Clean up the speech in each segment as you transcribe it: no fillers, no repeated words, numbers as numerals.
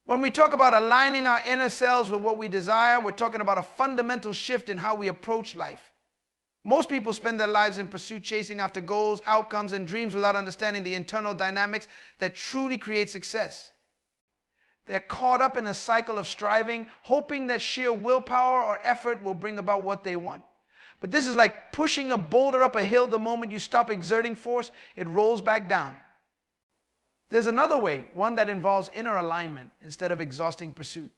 When we talk about aligning our inner selves with what we desire, we're talking about a fundamental shift in how we approach life. Most people spend their lives in pursuit, chasing after goals, outcomes, and dreams without understanding the internal dynamics that truly create success. They're caught up in a cycle of striving, hoping that sheer willpower or effort will bring about what they want. But this is like pushing a boulder up a hill. The moment you stop exerting force, it rolls back down. There's another way, one that involves inner alignment instead of exhausting pursuit.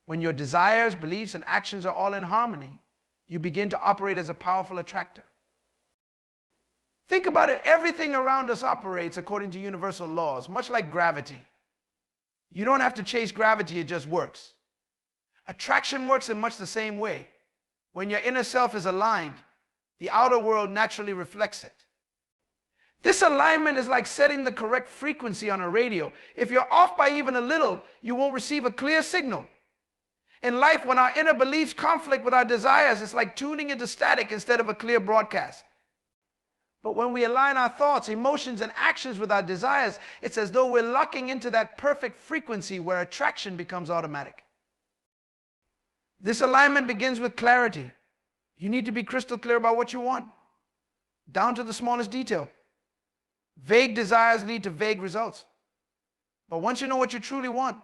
When your desires, beliefs, and actions are all in harmony, you begin to operate as a powerful attractor. Think about it. Everything around us operates according to universal laws, much like gravity. You don't have to chase gravity, it just works. Attraction works in much the same way. When your inner self is aligned, the outer world naturally reflects it. This alignment is like setting the correct frequency on a radio. If you're off by even a little, you won't receive a clear signal. In life, when our inner beliefs conflict with our desires, it's like tuning into static instead of a clear broadcast. But when we align our thoughts, emotions, and actions with our desires, it's as though we're locking into that perfect frequency where attraction becomes automatic. This alignment begins with clarity. You need to be crystal clear about what you want, down to the smallest detail. Vague desires lead to vague results. But once you know what you truly want,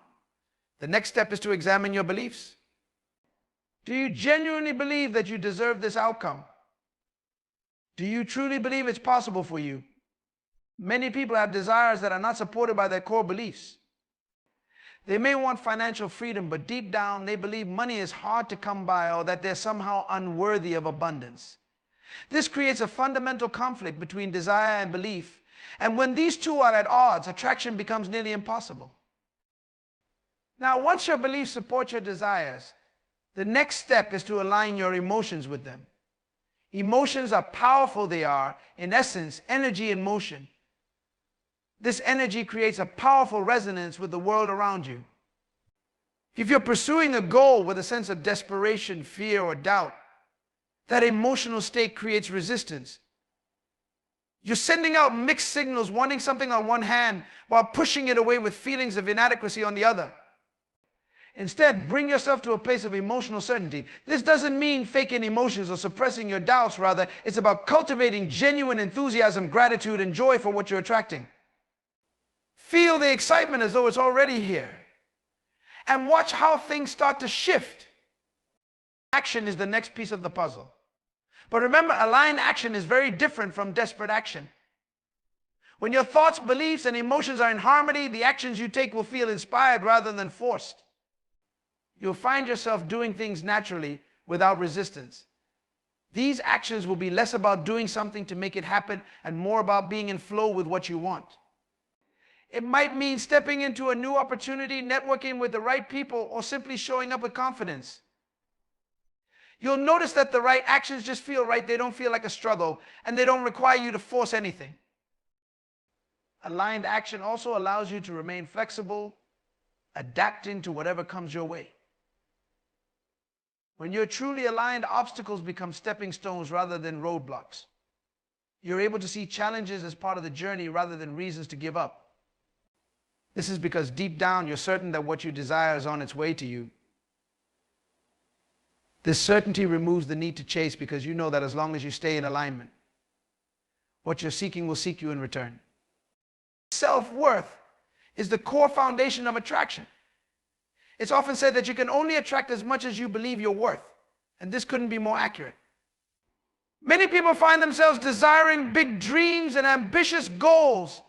the next step is to examine your beliefs. Do you genuinely believe that you deserve this outcome? Do you truly believe it's possible for you? Many people have desires that are not supported by their core beliefs. They may want financial freedom, but deep down they believe money is hard to come by or that they're somehow unworthy of abundance. This creates a fundamental conflict between desire and belief. And when these two are at odds, attraction becomes nearly impossible. Now, once your beliefs support your desires, the next step is to align your emotions with them. Emotions are powerful, they are, in essence, energy in motion. This energy creates a powerful resonance with the world around you. If you're pursuing a goal with a sense of desperation, fear, or doubt, that emotional state creates resistance. You're sending out mixed signals, wanting something on one hand while pushing it away with feelings of inadequacy on the other. Instead, bring yourself to a place of emotional certainty. This doesn't mean faking emotions or suppressing your doubts. Rather, it's about cultivating genuine enthusiasm, gratitude, and joy for what you're attracting. Feel the excitement as though it's already here. And watch how things start to shift. Action is the next piece of the puzzle. But remember, aligned action is very different from desperate action. When your thoughts, beliefs, and emotions are in harmony, the actions you take will feel inspired rather than forced. You'll find yourself doing things naturally without resistance. These actions will be less about doing something to make it happen and more about being in flow with what you want. It might mean stepping into a new opportunity, networking with the right people, or simply showing up with confidence. You'll notice that the right actions just feel right. They don't feel like a struggle, and they don't require you to force anything. Aligned action also allows you to remain flexible, adapting to whatever comes your way. When you're truly aligned, obstacles become stepping stones rather than roadblocks. You're able to see challenges as part of the journey rather than reasons to give up. This is because deep down you're certain that what you desire is on its way to you. This certainty removes the need to chase because you know that as long as you stay in alignment, what you're seeking will seek you in return. Self-worth is the core foundation of attraction. It's often said that you can only attract as much as you believe you're worth, and this couldn't be more accurate. Many people find themselves desiring big dreams and ambitious goals,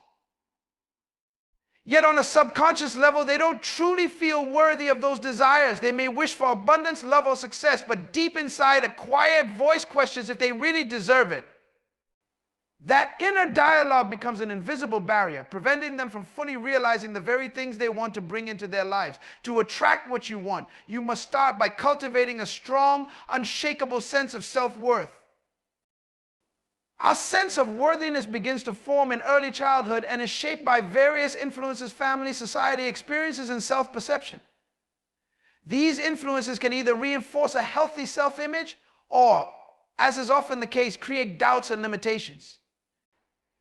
yet on a subconscious level, they don't truly feel worthy of those desires. They may wish for abundance, love, or success, but deep inside, a quiet voice questions if they really deserve it. That inner dialogue becomes an invisible barrier, preventing them from fully realizing the very things they want to bring into their lives. To attract what you want, you must start by cultivating a strong, unshakable sense of self-worth. Our sense of worthiness begins to form in early childhood and is shaped by various influences: family, society, experiences, and self-perception. These influences can either reinforce a healthy self-image or, as is often the case, create doubts and limitations.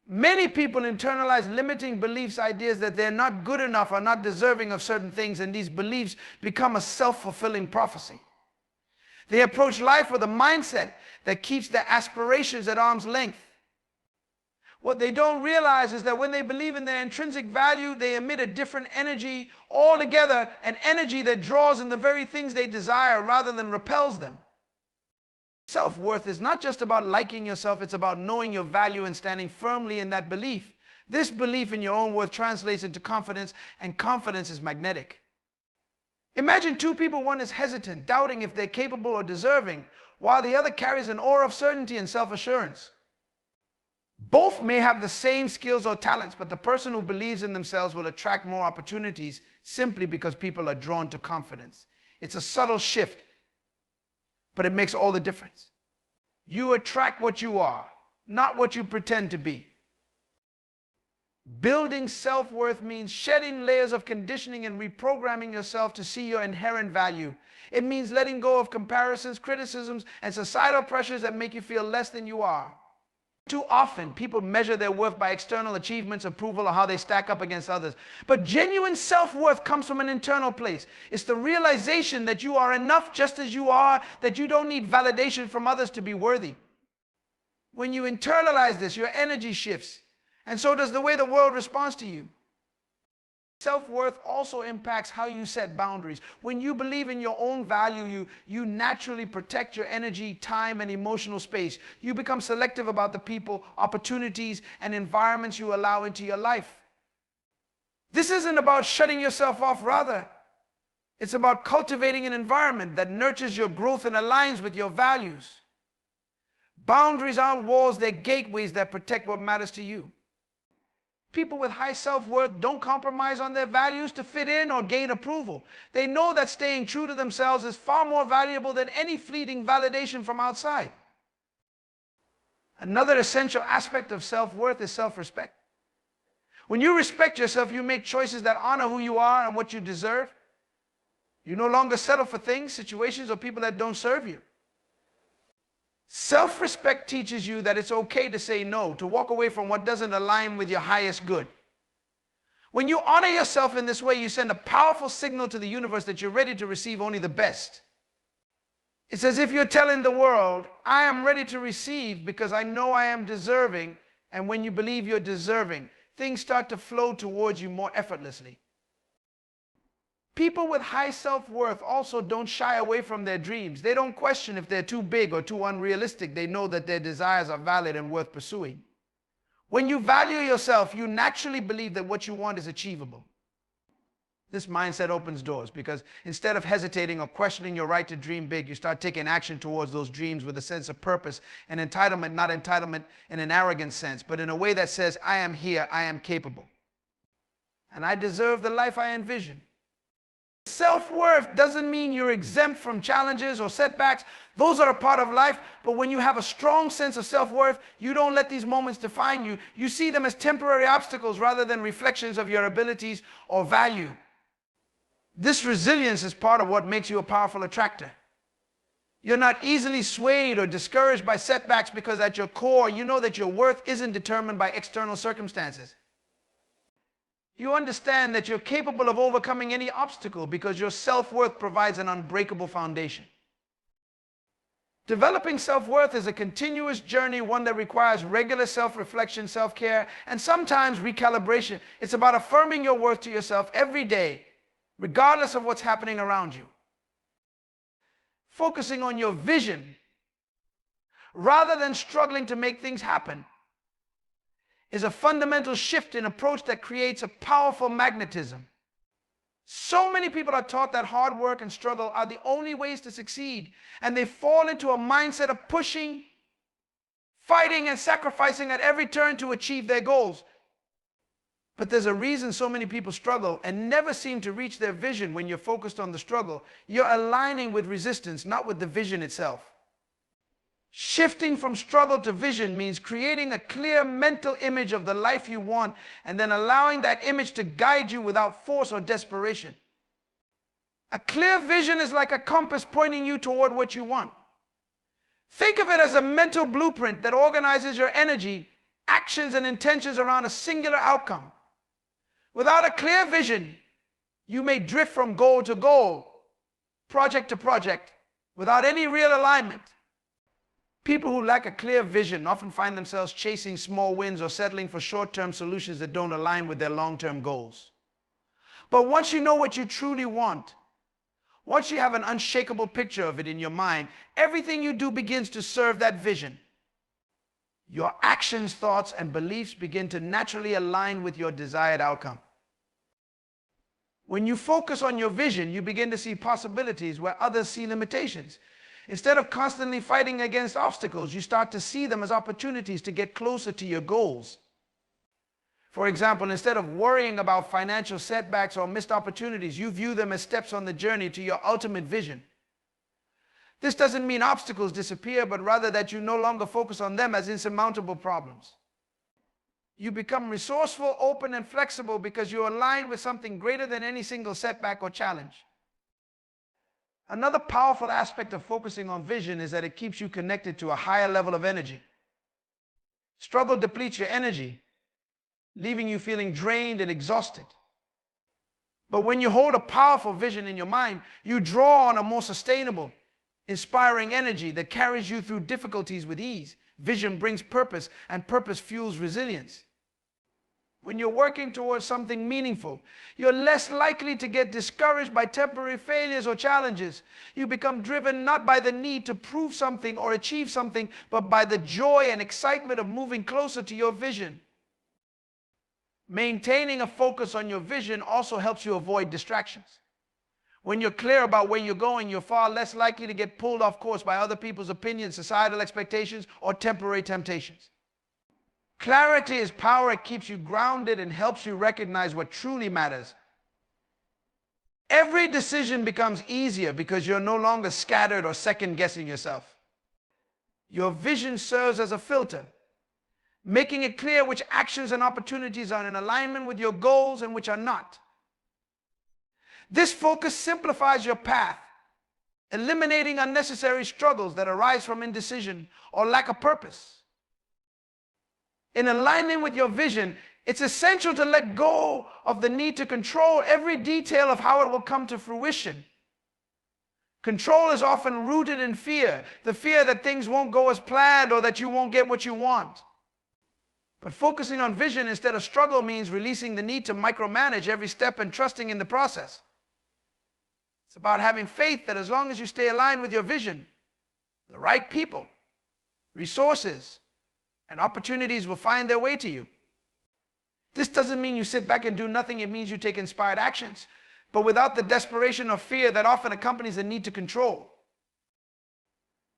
Many people internalize limiting beliefs, ideas that they're not good enough or not deserving of certain things, and these beliefs become a self-fulfilling prophecy. They approach life with a mindset that keeps their aspirations at arm's length. What they don't realize is that when they believe in their intrinsic value, they emit a different energy altogether, an energy that draws in the very things they desire rather than repels them. Self-worth is not just about liking yourself, it's about knowing your value and standing firmly in that belief. This belief in your own worth translates into confidence, and confidence is magnetic. Imagine two people, one is hesitant, doubting if they're capable or deserving, while the other carries an aura of certainty and self-assurance. Both may have the same skills or talents, but the person who believes in themselves will attract more opportunities simply because people are drawn to confidence. It's a subtle shift, but it makes all the difference. You attract what you are, not what you pretend to be. Building self-worth means shedding layers of conditioning and reprogramming yourself to see your inherent value. It means letting go of comparisons, criticisms, and societal pressures that make you feel less than you are. Too often, people measure their worth by external achievements, approval, or how they stack up against others. But genuine self-worth comes from an internal place. It's the realization that you are enough just as you are, that you don't need validation from others to be worthy. When you internalize this, your energy shifts, and so does the way the world responds to you. Self-worth also impacts how you set boundaries. When you believe in your own value, you naturally protect your energy, time, and emotional space. You become selective about the people, opportunities, and environments you allow into your life. This isn't about shutting yourself off, rather, it's about cultivating an environment that nurtures your growth and aligns with your values. Boundaries aren't walls, they're gateways that protect what matters to you. People with high self-worth don't compromise on their values to fit in or gain approval. They know that staying true to themselves is far more valuable than any fleeting validation from outside. Another essential aspect of self-worth is self-respect. When you respect yourself, you make choices that honor who you are and what you deserve. You no longer settle for things, situations, or people that don't serve you. Self-respect teaches you that it's okay to say no, to walk away from what doesn't align with your highest good. When you honor yourself in this way, you send a powerful signal to the universe that you're ready to receive only the best. It's as if you're telling the world, I am ready to receive because I know I am deserving, and when you believe you're deserving, things start to flow towards you more effortlessly. People with high self-worth also don't shy away from their dreams. They don't question if they're too big or too unrealistic. They know that their desires are valid and worth pursuing. When you value yourself, you naturally believe that what you want is achievable. This mindset opens doors because instead of hesitating or questioning your right to dream big, you start taking action towards those dreams with a sense of purpose and entitlement, not entitlement in an arrogant sense, but in a way that says, I am here, I am capable, and I deserve the life I envision. Self-worth doesn't mean you're exempt from challenges or setbacks. Those are a part of life, but when you have a strong sense of self-worth, you don't let these moments define you. You see them as temporary obstacles rather than reflections of your abilities or value. This resilience is part of what makes you a powerful attractor. You're not easily swayed or discouraged by setbacks because at your core, you know that your worth isn't determined by external circumstances. You understand that you're capable of overcoming any obstacle because your self-worth provides an unbreakable foundation. Developing self-worth is a continuous journey, one that requires regular self-reflection, self-care, and sometimes recalibration. It's about affirming your worth to yourself every day, regardless of what's happening around you. Focusing on your vision, rather than struggling to make things happen, is a fundamental shift in approach that creates a powerful magnetism. So many people are taught that hard work and struggle are the only ways to succeed, and they fall into a mindset of pushing, fighting, and sacrificing at every turn to achieve their goals. But there's a reason so many people struggle and never seem to reach their vision. When you're focused on the struggle, you're aligning with resistance, not with the vision itself. Shifting from struggle to vision means creating a clear mental image of the life you want and then allowing that image to guide you without force or desperation. A clear vision is like a compass pointing you toward what you want. Think of it as a mental blueprint that organizes your energy actions and intentions around a singular outcome. Without a clear vision, you may drift from goal to goal, project to project, without any real alignment. People who lack a clear vision often find themselves chasing small wins or settling for short-term solutions that don't align with their long-term goals. But once you know what you truly want, once you have an unshakable picture of it in your mind, everything you do begins to serve that vision. Your actions, thoughts, and beliefs begin to naturally align with your desired outcome. When you focus on your vision, you begin to see possibilities where others see limitations. Instead of constantly fighting against obstacles, you start to see them as opportunities to get closer to your goals. For example, instead of worrying about financial setbacks or missed opportunities, you view them as steps on the journey to your ultimate vision. This doesn't mean obstacles disappear, but rather that you no longer focus on them as insurmountable problems. You become resourceful, open, and flexible because you're aligned with something greater than any single setback or challenge. Another powerful aspect of focusing on vision is that it keeps you connected to a higher level of energy. Struggle depletes your energy, leaving you feeling drained and exhausted. But when you hold a powerful vision in your mind, you draw on a more sustainable, inspiring energy that carries you through difficulties with ease. Vision brings purpose, and purpose fuels resilience. When you're working towards something meaningful, you're less likely to get discouraged by temporary failures or challenges. You become driven not by the need to prove something or achieve something, but by the joy and excitement of moving closer to your vision. Maintaining a focus on your vision also helps you avoid distractions. When you're clear about where you're going, you're far less likely to get pulled off course by other people's opinions, societal expectations, or temporary temptations. Clarity is power. It keeps you grounded and helps you recognize what truly matters. Every decision becomes easier because you're no longer scattered or second-guessing yourself. Your vision serves as a filter, making it clear which actions and opportunities are in alignment with your goals and which are not. This focus simplifies your path, eliminating unnecessary struggles that arise from indecision or lack of purpose. In alignment with your vision, it's essential to let go of the need to control every detail of how it will come to fruition. Control is often rooted in fear, the fear that things won't go as planned or that you won't get what you want. But focusing on vision instead of struggle means releasing the need to micromanage every step and trusting in the process. It's about having faith that as long as you stay aligned with your vision, the right people, resources, and opportunities will find their way to you. This doesn't mean you sit back and do nothing. It means you take inspired actions, but without the desperation or fear that often accompanies the need to control.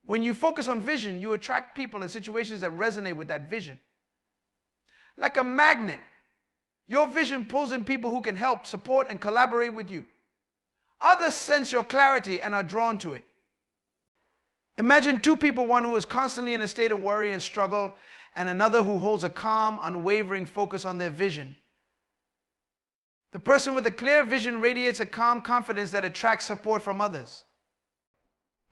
When you focus on vision, you attract people and situations that resonate with that vision. Like a magnet, your vision pulls in people who can help, support, and collaborate with you. Others sense your clarity and are drawn to it. Imagine two people, one who is constantly in a state of worry and struggle, and another who holds a calm, unwavering focus on their vision. The person with a clear vision radiates a calm confidence that attracts support from others.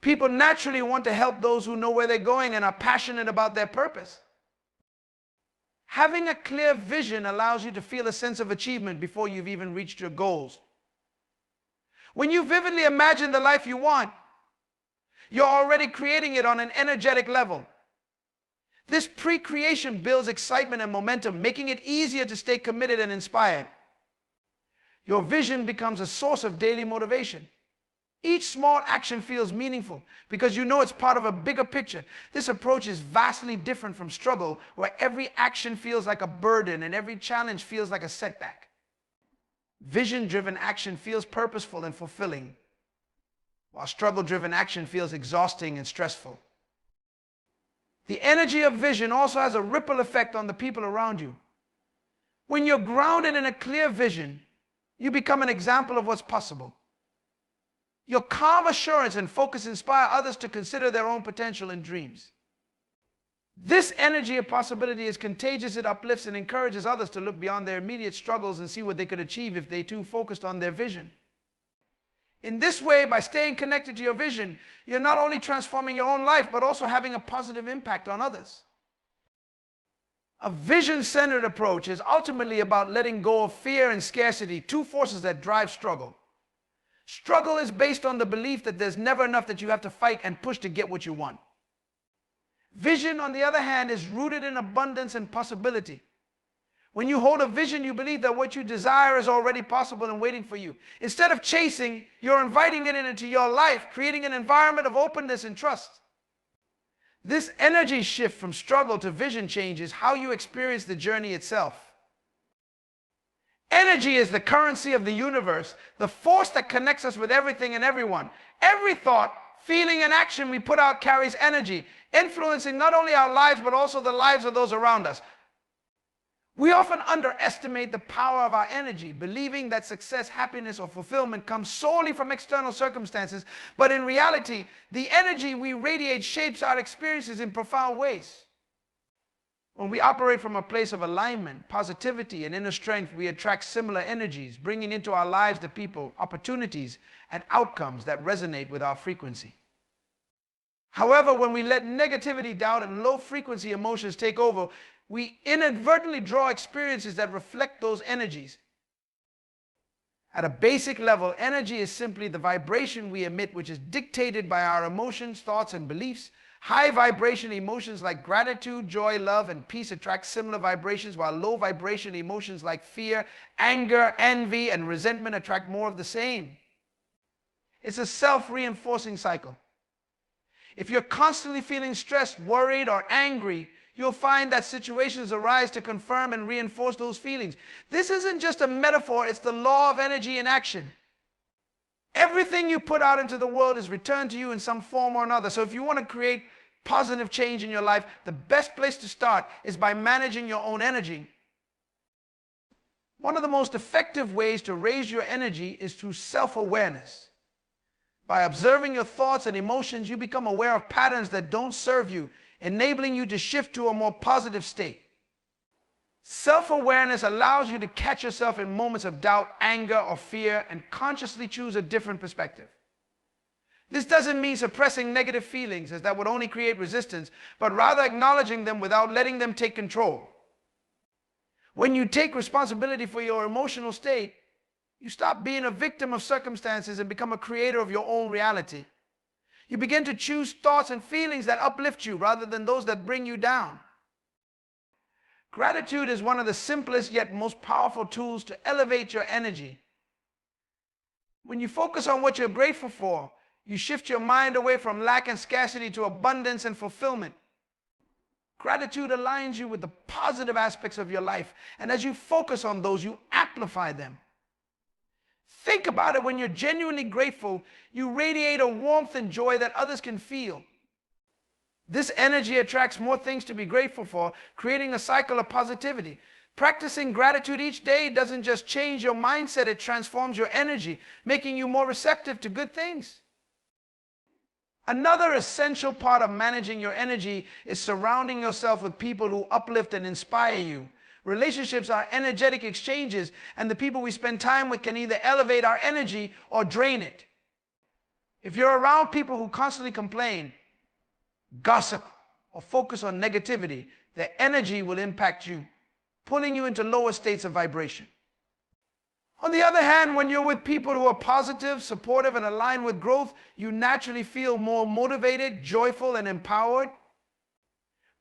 People naturally want to help those who know where they're going and are passionate about their purpose. Having a clear vision allows you to feel a sense of achievement before you've even reached your goals. When you vividly imagine the life you want, you're already creating it on an energetic level. This pre-creation builds excitement and momentum, making it easier to stay committed and inspired. Your vision becomes a source of daily motivation. Each small action feels meaningful because you know it's part of a bigger picture. This approach is vastly different from struggle, where every action feels like a burden and every challenge feels like a setback. Vision-driven action feels purposeful and fulfilling, while struggle-driven action feels exhausting and stressful. The energy of vision also has a ripple effect on the people around you. When you're grounded in a clear vision, you become an example of what's possible. Your calm assurance and focus inspire others to consider their own potential and dreams. This energy of possibility is contagious. It uplifts and encourages others to look beyond their immediate struggles and see what they could achieve if they too focused on their vision. In this way, by staying connected to your vision, you're not only transforming your own life, but also having a positive impact on others. A vision-centered approach is ultimately about letting go of fear and scarcity, two forces that drive struggle. Struggle is based on the belief that there's never enough, that you have to fight and push to get what you want. Vision, on the other hand, is rooted in abundance and possibility. When you hold a vision, you believe that what you desire is already possible and waiting for you. Instead of chasing, you're inviting it into your life, creating an environment of openness and trust. This energy shift from struggle to vision changes how you experience the journey itself. Energy is the currency of the universe, the force that connects us with everything and everyone. Every thought, feeling, and action we put out carries energy, influencing not only our lives but also the lives of those around us. We often underestimate the power of our energy, believing that success, happiness, or fulfillment comes solely from external circumstances, but in reality, the energy we radiate shapes our experiences in profound ways. When we operate from a place of alignment, positivity, and inner strength, we attract similar energies, bringing into our lives the people, opportunities, and outcomes that resonate with our frequency. However, when we let negativity, doubt, and low-frequency emotions take over, we inadvertently draw experiences that reflect those energies. At a basic level, energy is simply the vibration we emit, which is dictated by our emotions, thoughts, and beliefs. High vibration emotions like gratitude, joy, love, and peace attract similar vibrations, while low vibration emotions like fear, anger, envy, and resentment attract more of the same. It's a self-reinforcing cycle. If you're constantly feeling stressed, worried, or angry, you'll find that situations arise to confirm and reinforce those feelings. This isn't just a metaphor, it's the law of energy in action. Everything you put out into the world is returned to you in some form or another. So if you want to create positive change in your life, the best place to start is by managing your own energy. One of the most effective ways to raise your energy is through self-awareness. By observing your thoughts and emotions, you become aware of patterns that don't serve you, enabling you to shift to a more positive state. Self-awareness allows you to catch yourself in moments of doubt, anger, or fear, and consciously choose a different perspective. This doesn't mean suppressing negative feelings, as that would only create resistance, but rather acknowledging them without letting them take control. When you take responsibility for your emotional state, you stop being a victim of circumstances and become a creator of your own reality. You begin to choose thoughts and feelings that uplift you rather than those that bring you down. Gratitude is one of the simplest yet most powerful tools to elevate your energy. When you focus on what you're grateful for, you shift your mind away from lack and scarcity to abundance and fulfillment. Gratitude aligns you with the positive aspects of your life, and as you focus on those, you amplify them. Think about it. When you're genuinely grateful, you radiate a warmth and joy that others can feel. This energy attracts more things to be grateful for, creating a cycle of positivity. Practicing gratitude each day doesn't just change your mindset, it transforms your energy, making you more receptive to good things. Another essential part of managing your energy is surrounding yourself with people who uplift and inspire you. Relationships are energetic exchanges, and the people we spend time with can either elevate our energy or drain it. If you're around people who constantly complain, gossip, or focus on negativity, their energy will impact you, pulling you into lower states of vibration. On the other hand, when you're with people who are positive, supportive, and aligned with growth, you naturally feel more motivated, joyful, and empowered.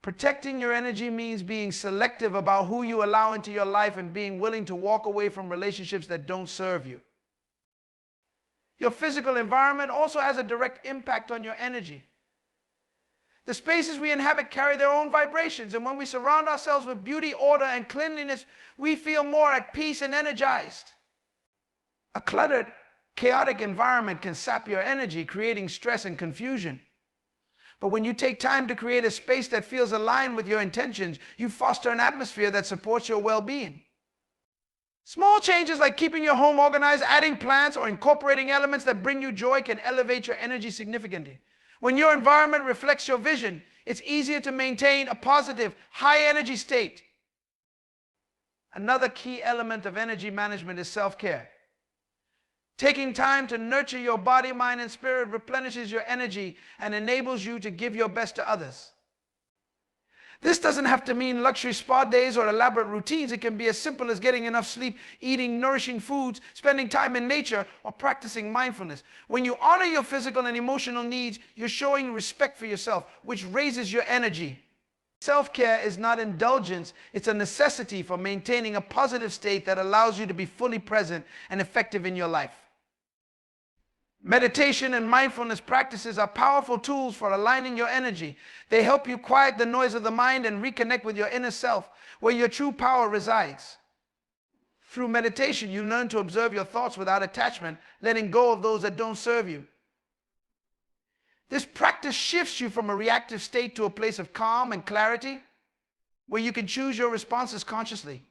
Protecting your energy means being selective about who you allow into your life and being willing to walk away from relationships that don't serve you. Your physical environment also has a direct impact on your energy. The spaces we inhabit carry their own vibrations, and when we surround ourselves with beauty, order, and cleanliness, we feel more at peace and energized. A cluttered, chaotic environment can sap your energy, creating stress and confusion. But when you take time to create a space that feels aligned with your intentions, you foster an atmosphere that supports your well-being. Small changes like keeping your home organized, adding plants, or incorporating elements that bring you joy can elevate your energy significantly. When your environment reflects your vision, it's easier to maintain a positive, high-energy state. Another key element of energy management is self-care. Taking time to nurture your body, mind, and spirit replenishes your energy and enables you to give your best to others. This doesn't have to mean luxury spa days or elaborate routines. It can be as simple as getting enough sleep, eating nourishing foods, spending time in nature, or practicing mindfulness. When you honor your physical and emotional needs, you're showing respect for yourself, which raises your energy. Self-care is not indulgence, it's a necessity for maintaining a positive state that allows you to be fully present and effective in your life. Meditation and mindfulness practices are powerful tools for aligning your energy. They help you quiet the noise of the mind and reconnect with your inner self, where your true power resides. Through meditation, you learn to observe your thoughts without attachment, letting go of those that don't serve you. This practice shifts you from a reactive state to a place of calm and clarity, where you can choose your responses consciously.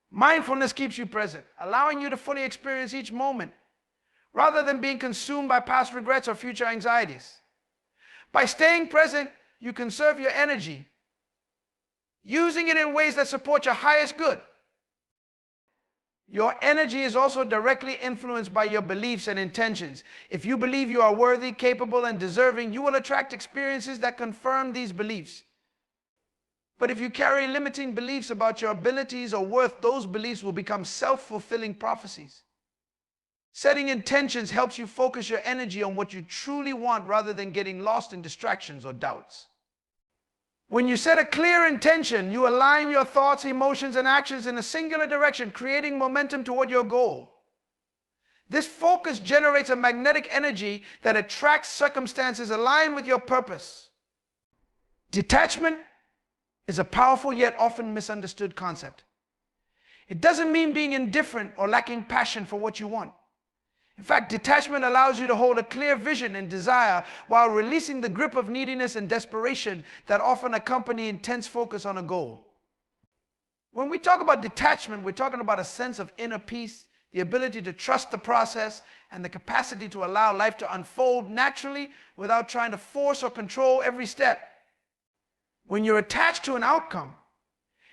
Mindfulness keeps you present, allowing you to fully experience each moment, rather than being consumed by past regrets or future anxieties. By staying present, you conserve your energy, using it in ways that support your highest good. Your energy is also directly influenced by your beliefs and intentions. If you believe you are worthy, capable, and deserving, you will attract experiences that confirm these beliefs. But if you carry limiting beliefs about your abilities or worth, those beliefs will become self-fulfilling prophecies. Setting intentions helps you focus your energy on what you truly want rather than getting lost in distractions or doubts. When you set a clear intention, you align your thoughts, emotions, and actions in a singular direction, creating momentum toward your goal. This focus generates a magnetic energy that attracts circumstances aligned with your purpose. Detachment is a powerful yet often misunderstood concept. It doesn't mean being indifferent or lacking passion for what you want. In fact, detachment allows you to hold a clear vision and desire while releasing the grip of neediness and desperation that often accompany intense focus on a goal. When we talk about detachment, we're talking about a sense of inner peace, the ability to trust the process, and the capacity to allow life to unfold naturally without trying to force or control every step. When you're attached to an outcome,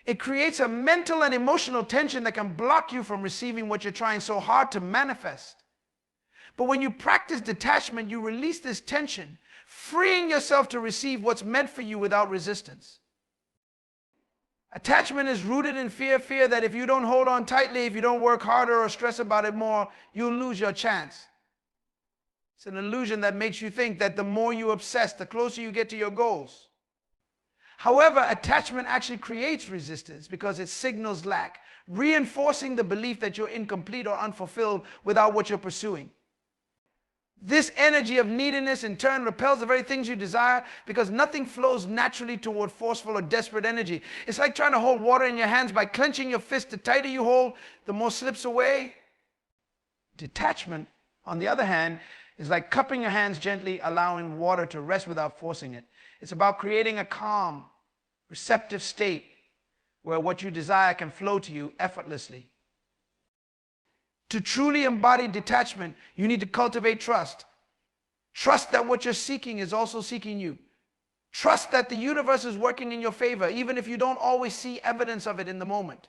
it creates a mental and emotional tension that can block you from receiving what you're trying so hard to manifest. But when you practice detachment, you release this tension, freeing yourself to receive what's meant for you without resistance. Attachment is rooted in fear that if you don't hold on tightly, if you don't work harder or stress about it more, you'll lose your chance. It's an illusion that makes you think that the more you obsess, the closer you get to your goals. However, attachment actually creates resistance because it signals lack, reinforcing the belief that you're incomplete or unfulfilled without what you're pursuing. This energy of neediness in turn repels the very things you desire because nothing flows naturally toward forceful or desperate energy. It's like trying to hold water in your hands by clenching your fist. The tighter you hold, the more slips away. Detachment, on the other hand, is like cupping your hands gently, allowing water to rest without forcing it. It's about creating a calm, receptive state where what you desire can flow to you effortlessly. To truly embody detachment, you need to cultivate trust. Trust that what you're seeking is also seeking you. Trust that the universe is working in your favor, even if you don't always see evidence of it in the moment.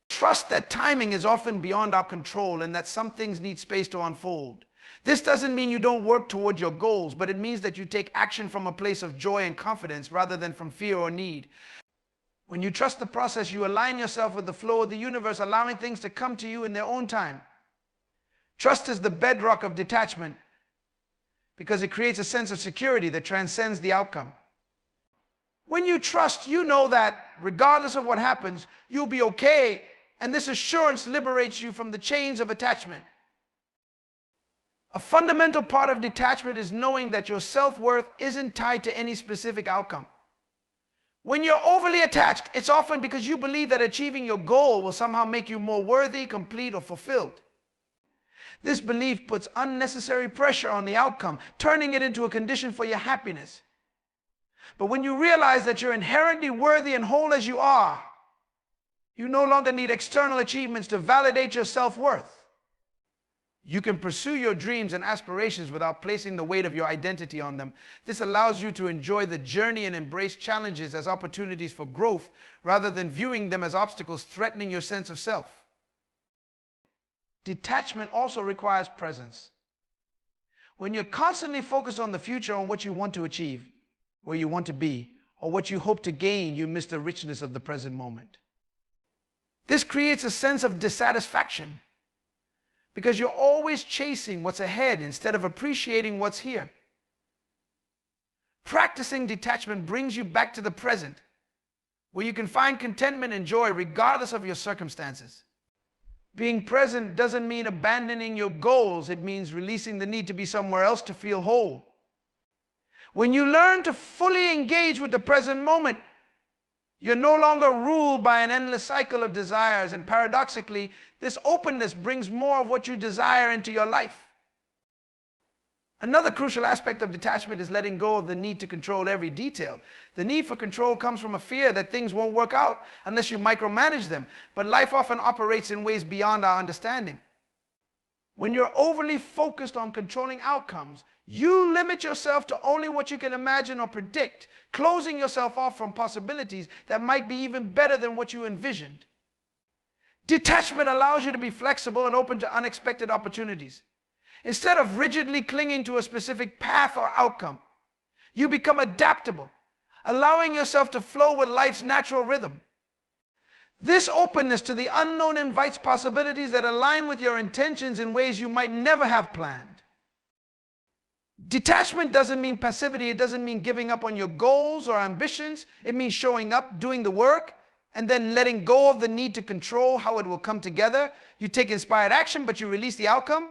Trust that timing is often beyond our control and that some things need space to unfold. This doesn't mean you don't work toward your goals, but it means that you take action from a place of joy and confidence rather than from fear or need. When you trust the process, you align yourself with the flow of the universe, allowing things to come to you in their own time. Trust is the bedrock of detachment because it creates a sense of security that transcends the outcome. When you trust, you know that regardless of what happens, you'll be okay, and this assurance liberates you from the chains of attachment. A fundamental part of detachment is knowing that your self-worth isn't tied to any specific outcome. When you're overly attached, it's often because you believe that achieving your goal will somehow make you more worthy, complete, or fulfilled. This belief puts unnecessary pressure on the outcome, turning it into a condition for your happiness. But when you realize that you're inherently worthy and whole as you are, you no longer need external achievements to validate your self-worth. You can pursue your dreams and aspirations without placing the weight of your identity on them. This allows you to enjoy the journey and embrace challenges as opportunities for growth rather than viewing them as obstacles threatening your sense of self. Detachment also requires presence. When you're constantly focused on the future, on what you want to achieve, where you want to be, or what you hope to gain, you miss the richness of the present moment. This creates a sense of dissatisfaction because you're always chasing what's ahead instead of appreciating what's here. Practicing detachment brings you back to the present, where you can find contentment and joy regardless of your circumstances. Being present doesn't mean abandoning your goals. It means releasing the need to be somewhere else to feel whole. When you learn to fully engage with the present moment, you're no longer ruled by an endless cycle of desires, and paradoxically, this openness brings more of what you desire into your life. Another crucial aspect of detachment is letting go of the need to control every detail. The need for control comes from a fear that things won't work out unless you micromanage them, but life often operates in ways beyond our understanding. When you're overly focused on controlling outcomes, you limit yourself to only what you can imagine or predict, closing yourself off from possibilities that might be even better than what you envisioned. Detachment allows you to be flexible and open to unexpected opportunities. Instead of rigidly clinging to a specific path or outcome, you become adaptable, allowing yourself to flow with life's natural rhythm. This openness to the unknown invites possibilities that align with your intentions in ways you might never have planned. Detachment doesn't mean passivity. It doesn't mean giving up on your goals or ambitions. It means showing up, doing the work, and then letting go of the need to control how it will come together. You take inspired action, but you release the outcome.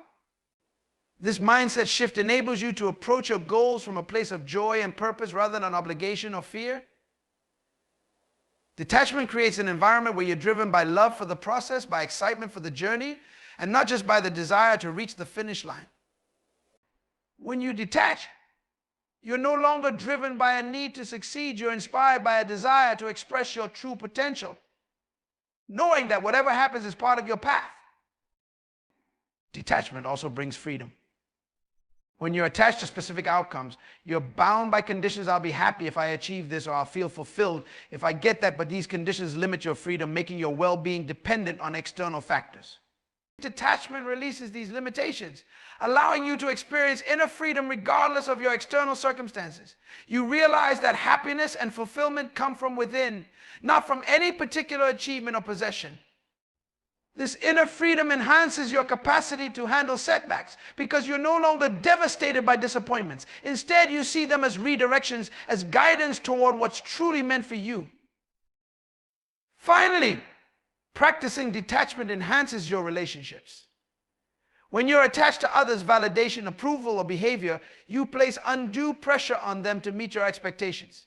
This mindset shift enables you to approach your goals from a place of joy and purpose rather than obligation or fear. Detachment creates an environment where you're driven by love for the process, by excitement for the journey, and not just by the desire to reach the finish line. When you detach, you're no longer driven by a need to succeed. You're inspired by a desire to express your true potential, knowing that whatever happens is part of your path. Detachment also brings freedom. When you're attached to specific outcomes, you're bound by conditions. I'll be happy if I achieve this, or I'll feel fulfilled if I get that, but these conditions limit your freedom, making your well-being dependent on external factors. Detachment releases these limitations, allowing you to experience inner freedom regardless of your external circumstances. You realize that happiness and fulfillment come from within, not from any particular achievement or possession. This inner freedom enhances your capacity to handle setbacks because you're no longer devastated by disappointments. Instead, you see them as redirections, as guidance toward what's truly meant for you. Finally, practicing detachment enhances your relationships. When you're attached to others' validation, approval, or behavior, you place undue pressure on them to meet your expectations.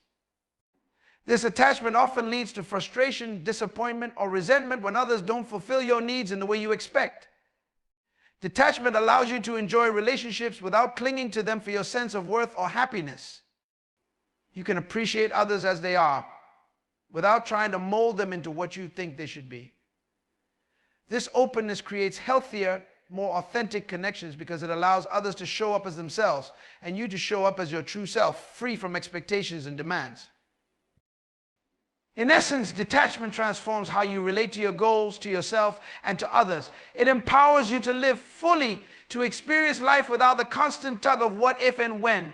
This attachment often leads to frustration, disappointment, or resentment when others don't fulfill your needs in the way you expect. Detachment allows you to enjoy relationships without clinging to them for your sense of worth or happiness. You can appreciate others as they are without trying to mold them into what you think they should be. This openness creates healthier, more authentic connections because it allows others to show up as themselves and you to show up as your true self, free from expectations and demands. In essence, detachment transforms how you relate to your goals, to yourself, and to others. It empowers you to live fully, to experience life without the constant tug of what, if, and when.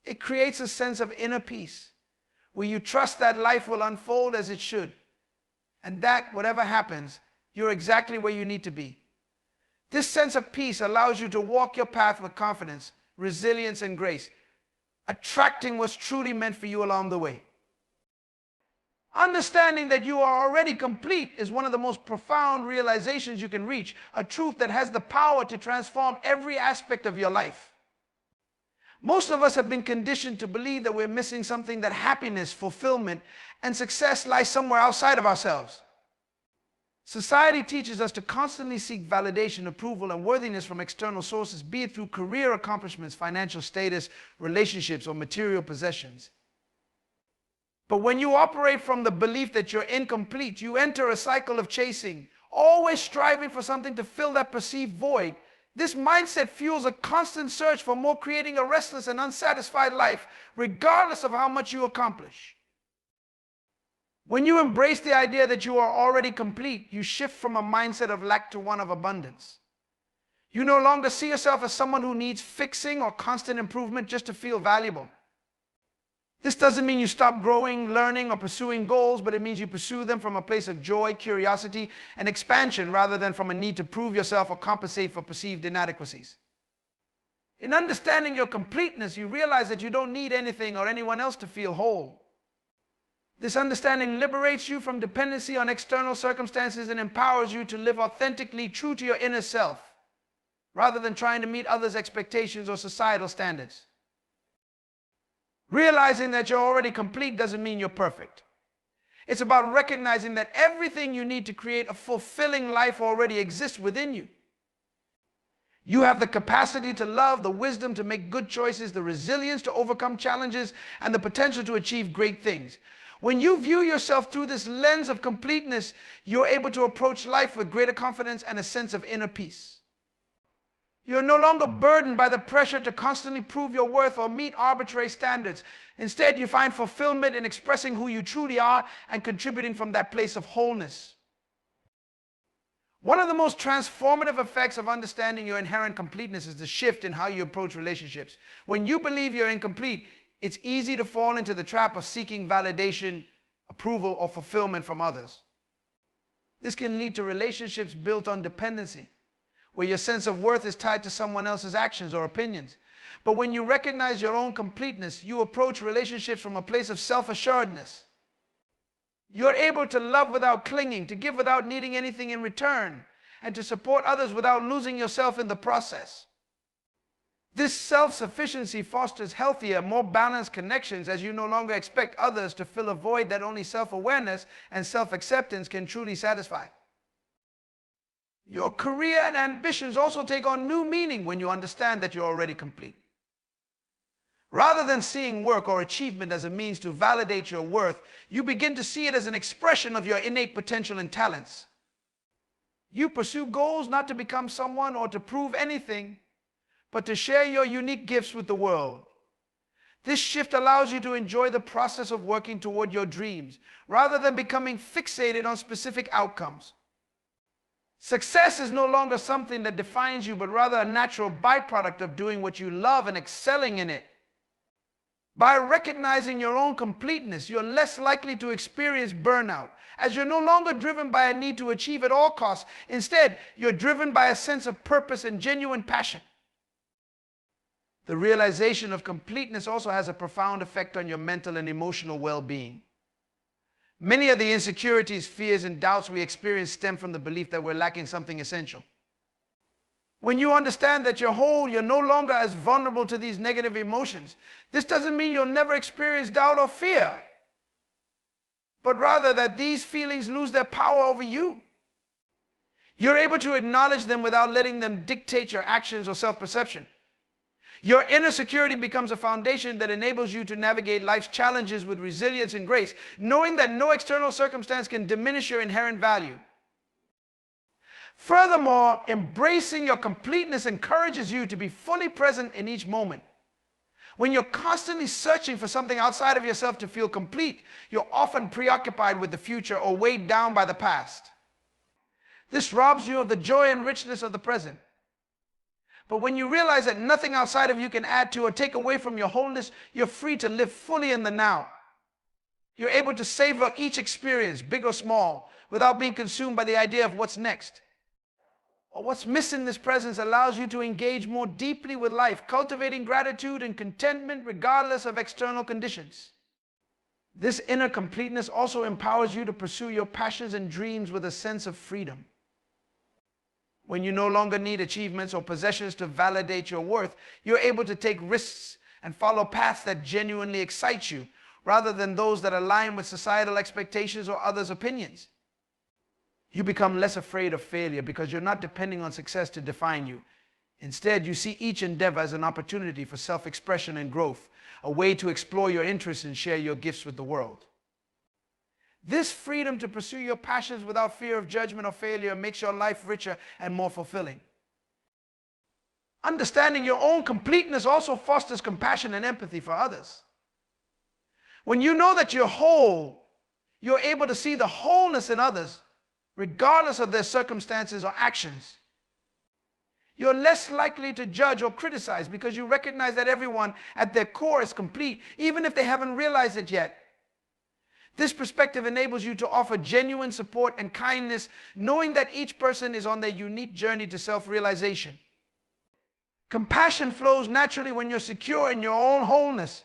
It creates a sense of inner peace, where you trust that life will unfold as it should, and that, whatever happens, you're exactly where you need to be. This sense of peace allows you to walk your path with confidence, resilience, and grace, attracting what's truly meant for you along the way. Understanding that you are already complete is one of the most profound realizations you can reach, a truth that has the power to transform every aspect of your life. Most of us have been conditioned to believe that we're missing something, that happiness, fulfillment, and success lie somewhere outside of ourselves. Society teaches us to constantly seek validation, approval, and worthiness from external sources, be it through career accomplishments, financial status, relationships, or material possessions. But when you operate from the belief that you're incomplete, you enter a cycle of chasing, always striving for something to fill that perceived void. This mindset fuels a constant search for more, creating a restless and unsatisfied life, regardless of how much you accomplish. When you embrace the idea that you are already complete, you shift from a mindset of lack to one of abundance. You no longer see yourself as someone who needs fixing or constant improvement just to feel valuable. This doesn't mean you stop growing, learning, or pursuing goals, but it means you pursue them from a place of joy, curiosity, and expansion rather than from a need to prove yourself or compensate for perceived inadequacies. In understanding your completeness, you realize that you don't need anything or anyone else to feel whole. This understanding liberates you from dependency on external circumstances and empowers you to live authentically true to your inner self, rather than trying to meet others' expectations or societal standards. Realizing that you're already complete doesn't mean you're perfect. It's about recognizing that everything you need to create a fulfilling life already exists within you. You have the capacity to love, the wisdom to make good choices, the resilience to overcome challenges, and the potential to achieve great things. When you view yourself through this lens of completeness, you're able to approach life with greater confidence and a sense of inner peace. You're no longer burdened by the pressure to constantly prove your worth or meet arbitrary standards. Instead, you find fulfillment in expressing who you truly are and contributing from that place of wholeness. One of the most transformative effects of understanding your inherent completeness is the shift in how you approach relationships. When you believe you're incomplete, it's easy to fall into the trap of seeking validation, approval, or fulfillment from others. This can lead to relationships built on dependency, where your sense of worth is tied to someone else's actions or opinions. But when you recognize your own completeness, you approach relationships from a place of self-assuredness. You're able to love without clinging, to give without needing anything in return, and to support others without losing yourself in the process. This self-sufficiency fosters healthier, more balanced connections, as you no longer expect others to fill a void that only self-awareness and self-acceptance can truly satisfy. Your career and ambitions also take on new meaning when you understand that you're already complete. Rather than seeing work or achievement as a means to validate your worth, you begin to see it as an expression of your innate potential and talents. You pursue goals not to become someone or to prove anything, but to share your unique gifts with the world. This shift allows you to enjoy the process of working toward your dreams, rather than becoming fixated on specific outcomes. Success is no longer something that defines you, but rather a natural byproduct of doing what you love and excelling in it. By recognizing your own completeness, you're less likely to experience burnout, as you're no longer driven by a need to achieve at all costs. Instead, you're driven by a sense of purpose and genuine passion. The realization of completeness also has a profound effect on your mental and emotional well-being. Many of the insecurities, fears, and doubts we experience stem from the belief that we're lacking something essential. When you understand that you're whole, you're no longer as vulnerable to these negative emotions. This doesn't mean you'll never experience doubt or fear, but rather that these feelings lose their power over you. You're able to acknowledge them without letting them dictate your actions or self-perception. Your inner security becomes a foundation that enables you to navigate life's challenges with resilience and grace, knowing that no external circumstance can diminish your inherent value. Furthermore, embracing your completeness encourages you to be fully present in each moment. When you're constantly searching for something outside of yourself to feel complete, you're often preoccupied with the future or weighed down by the past. This robs you of the joy and richness of the present. But when you realize that nothing outside of you can add to or take away from your wholeness, you're free to live fully in the now. You're able to savor each experience, big or small, without being consumed by the idea of what's next. Or what's missing. This presence allows you to engage more deeply with life, cultivating gratitude and contentment regardless of external conditions. This inner completeness also empowers you to pursue your passions and dreams with a sense of freedom. When you no longer need achievements or possessions to validate your worth, you're able to take risks and follow paths that genuinely excite you, rather than those that align with societal expectations or others' opinions. You become less afraid of failure because you're not depending on success to define you. Instead, you see each endeavor as an opportunity for self-expression and growth, a way to explore your interests and share your gifts with the world. This freedom to pursue your passions without fear of judgment or failure makes your life richer and more fulfilling. Understanding your own completeness also fosters compassion and empathy for others. When you know that you're whole, you're able to see the wholeness in others, regardless of their circumstances or actions. You're less likely to judge or criticize because you recognize that everyone at their core is complete, even if they haven't realized it yet. This perspective enables you to offer genuine support and kindness, knowing that each person is on their unique journey to self-realization. Compassion flows naturally when you're secure in your own wholeness,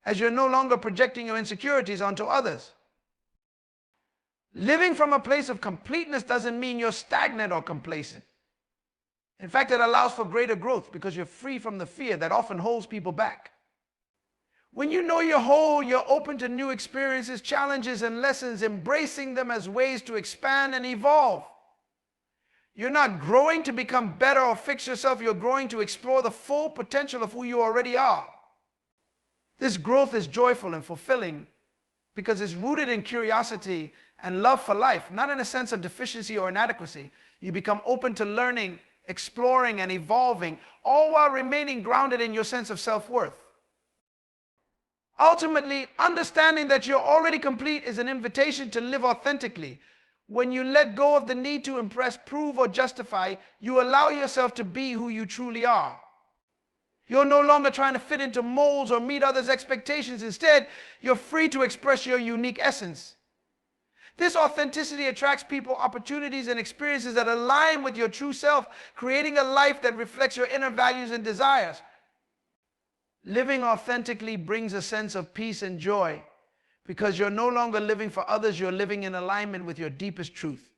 as you're no longer projecting your insecurities onto others. Living from a place of completeness doesn't mean you're stagnant or complacent. In fact, it allows for greater growth because you're free from the fear that often holds people back. When you know you're whole, you're open to new experiences, challenges, and lessons, embracing them as ways to expand and evolve. You're not growing to become better or fix yourself. You're growing to explore the full potential of who you already are. This growth is joyful and fulfilling because it's rooted in curiosity and love for life, not in a sense of deficiency or inadequacy. You become open to learning, exploring, and evolving, all while remaining grounded in your sense of self-worth. Ultimately, understanding that you're already complete is an invitation to live authentically. When you let go of the need to impress, prove, or justify, you allow yourself to be who you truly are. You're no longer trying to fit into molds or meet others' expectations. Instead, you're free to express your unique essence. This authenticity attracts people, opportunities, and experiences that align with your true self, creating a life that reflects your inner values and desires. Living authentically brings a sense of peace and joy because you're no longer living for others, you're living in alignment with your deepest truth.